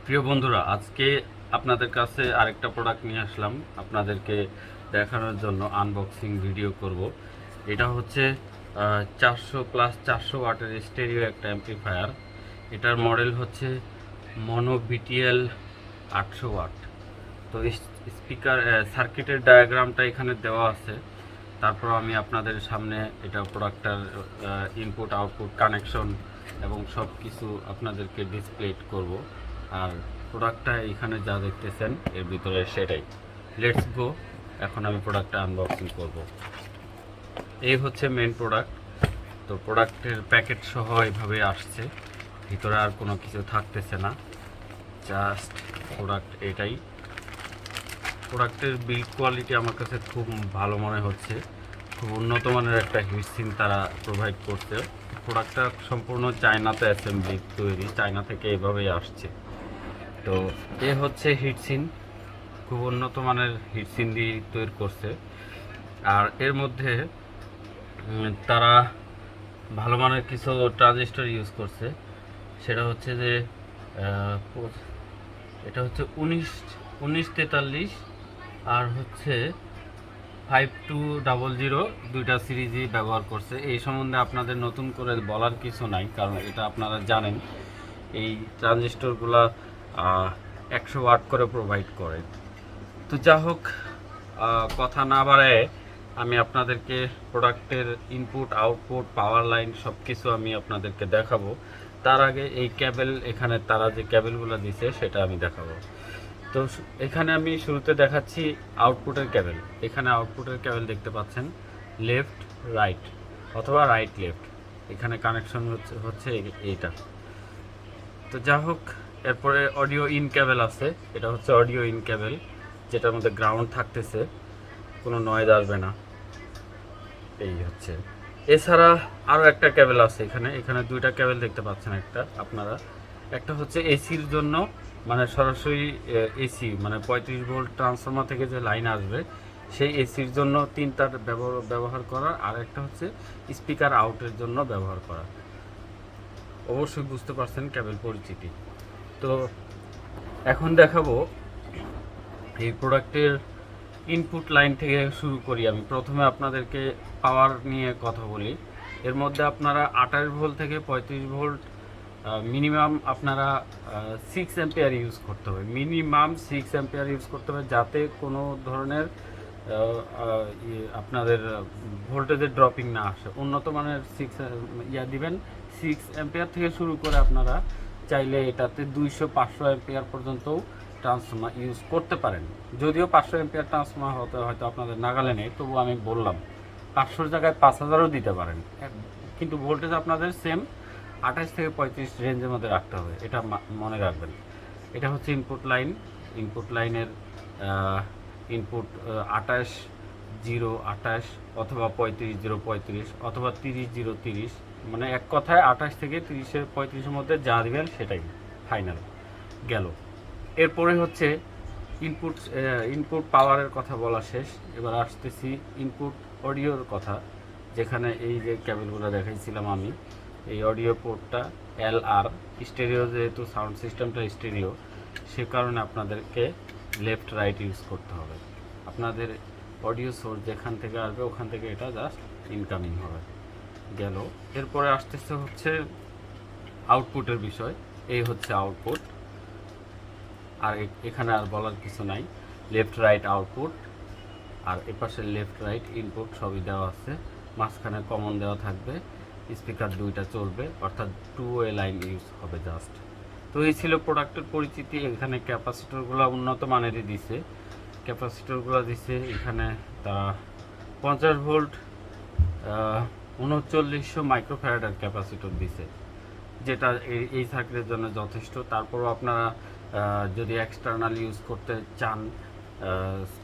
প্রিয় বন্ধুরা, আজকে আপনাদের কাছে আরেকটা প্রোডাক্ট নিয়ে আসলাম আপনাদেরকে দেখানোর জন্য। আনবক্সিং ভিডিও করব। এটা হচ্ছে 400+400 ওয়াটের স্টেরিও একটা অ্যাম্পলিফায়ার। এটার মডেল হচ্ছে মনো বিটিএল 800 ওয়াট। তো স্পিকার সার্কিটের ডায়াগ্রামটা এখানে দেওয়া আছে। তারপর আমি আপনাদের সামনে এটা প্রোডাক্টটার ইনপুট আউটপুট কানেকশন এবং সব কিছু আপনাদেরকে ডিসপ্লে করব। আর প্রোডাক্টটা এখানে যা দেখতেছেন এর ভিতরে সেটাই। Let's go. এখন আমি প্রোডাক্টটা আনবক্সিং করব। এই হচ্ছে মেন প্রোডাক্ট। তো প্রোডাক্টের প্যাকেট সহ এইভাবে আসছে, ভিতরে আর কোনো কিছু থাকতেছে না, জাস্ট প্রোডাক্ট এটাই। প্রোডাক্টের বিল্ড কোয়ালিটি আমার কাছে খুব ভালো মনে হচ্ছে। খুব উন্নত মানের একটা হিটসিন তারা প্রোভাইড করছে। প্রোডাক্টটা সম্পূর্ণ চায়নাতে অ্যাসেম্বলি তৈরি, চায়না থেকে এভাবেই আসছে। তো এ হচ্ছে হিটসিন, খুব উন্নত মানের হিটসিন দিয়ে তৈরি করছে। আর এর মধ্যে তারা ভালো মানের কিছু ট্রানজিস্টর ইউজ করছে। সেটা হচ্ছে যে এটা হচ্ছে 1943 আর হচ্ছে 5200 দুইটা সিরিজই ব্যবহার করছে। এই সম্বন্ধে আপনাদের নতুন করে বলার কিছু নাই, কারণ এটা আপনারা জানেন। এই ট্রানজিস্টরগুলা 100 ওয়াট করে প্রোভাইড করে। তো যা হোক, কথা না বাড়ায় আমি আপনাদেরকে প্রোডাক্টের ইনপুট আউটপুট পাওয়ার লাইন সব কিছু আমি আপনাদেরকে দেখাবো। তার আগে এই ক্যাবেল, এখানে তারা যে ক্যাবেলগুলো দিছে সেটা আমি দেখাবো। তো এখানে আমি শুরুতে দেখাচ্ছি আউটপুটের ক্যাবেল। এখানে আউটপুটের ক্যাবেল দেখতে পাচ্ছেন, লেফট রাইট অথবা রাইট লেফট। এখানে কানেকশন হচ্ছে এইটা। তো যা হোক, এরপরে অডিও ইন ক্যাবেল আছে। এটা হচ্ছে অডিও ইন ক্যাবেল, যেটার মধ্যে গ্রাউন্ড থাকতেছে, কোনো নয়েজ আসবে না। এই হচ্ছে। এছাড়া আরও একটা ক্যাবেল আছে এখানে। এখানে দুইটা ক্যাবেল দেখতে পাচ্ছেন আপনারা। একটা হচ্ছে এসির জন্য, মানে সরাসরি এসি, মানে 35 ভোল্ট ট্রান্সফরমার থেকে যে লাইন আসবে সেই এসির জন্য 3 তার ব্যবহার করা। আর একটা হচ্ছে স্পিকার আউটের জন্য ব্যবহার করা। অবশ্যই বুঝতে পারছেন ক্যাবেল পরিচিতি। তো এখন দেখাবো এই প্রোডাক্টের ইনপুট লাইন থেকে শুরু করি। আমি প্রথমে আপনাদেরকে পাওয়ার নিয়ে কথা বলি। এর মধ্যে আপনারা 28 ভোল্ট থেকে 35 ভোল্ট মিনিমাম আপনারা 6 অ্যাম্পিয়ার ইউজ করতে হবে। মিনিমাম 6 অ্যাম্পিয়ার ইউজ করতে হবে, যাতে কোনো ধরনের আপনাদের ভোল্টেজের ড্রপিং না আসে। উন্নত মানের দিবেন। 6 অ্যাম্পিয়ার থেকে শুরু করে আপনারা চাইলে এটাতে 200-500 অ্যাম্পিয়ার পর্যন্তও ট্রান্সফর্মার ইউজ করতে পারেন। যদিও 500 অ্যাম্পিয়ার ট্রান্সফর্মার হয়তো আপনাদের নাগালে নেই, তবু আমি বললাম 500 জায়গায় 5000ও দিতে পারেন। কিন্তু ভোল্টেজ আপনাদের সেম 28 থেকে 35 রেঞ্জের মধ্যে রাখতে হবে, এটা মনে রাখবেন। এটা হচ্ছে ইনপুট লাইন। ইনপুট লাইনের ইনপুট 28-0-28 অথবা 35-0-35 অথবা 30-0-30, মানে এক কথায় 28 থেকে 30-35-এর মধ্যে যা দিবেন সেটাই ফাইনাল গেল। এরপরে হচ্ছে ইনপুট পাওয়ারের কথা বলা শেষ। এবার আসতেছি ইনপুট অডিওর কথা, যেখানে এই যে ক্যাবেলগুলো দেখাইছিলাম আমি। এই অডিও পোর্টটা LR স্টেরিও, যেহেতু সাউন্ড সিস্টেমটা স্টেরিও, সে কারণে আপনাদেরকে লেফট রাইট ইউজ করতে হবে। আপনাদের অডিও সোর্স যেখান থেকে আসবে ওখান থেকে এটা জাস্ট ইনকামিং হবে, গেল। এরপরে আসতেছে হচ্ছে আউটপুটের বিষয়। এই হচ্ছে আউটপুট। আর এখানে আর বলার কিছু নাই, লেফট রাইট আউটপুট। আর এপাশে লেফট রাইট ইনপুট সবই দেওয়া আছে। মাঝখানে কমন দেওয়া থাকবে, স্পিকার দুইটা চলবে, অর্থাৎ 2 ওয়ে লাইন ইউজ হবে জাস্ট। তো এই ছিল প্রোডাক্টের পরিচিতি। এখানে ক্যাপাসিটরগুলো উন্নত মানেরই দিছে। ক্যাপাসিটরগুলো দিছে এখানে তারা 50 ভোল্ট 3900 মাইক্রোফ্যারাডের ক্যাপাসিটর দিছে, যেটা এই সার্কিটের জন্য যথেষ্ট। তারপরও আপনারা যদি এক্সটার্নাল ইউজ করতে চান,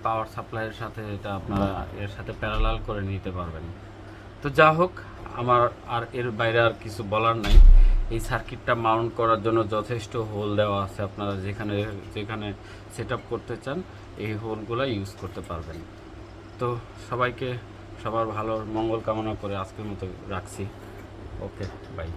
পাওয়ার সাপ্লাইয়ের সাথে এটা আপনারা এর সাথে প্যারালাল করে নিতে পারবেন। তো যা হোক, আমার আর এর বাইরে আর কিছু বলার নাই। এই সার্কিটটা মাউন্ট করার জন্য যথেষ্ট হোল দেওয়া আছে। আপনারা যেখানে যেখানে সেট আপ করতে চান এই হোলগুলো ইউজ করতে পারবেন। তো সবাইকে সবার ভালো মঙ্গল কামনা করে আজকের মতো রাখছি। ওকে, বাই।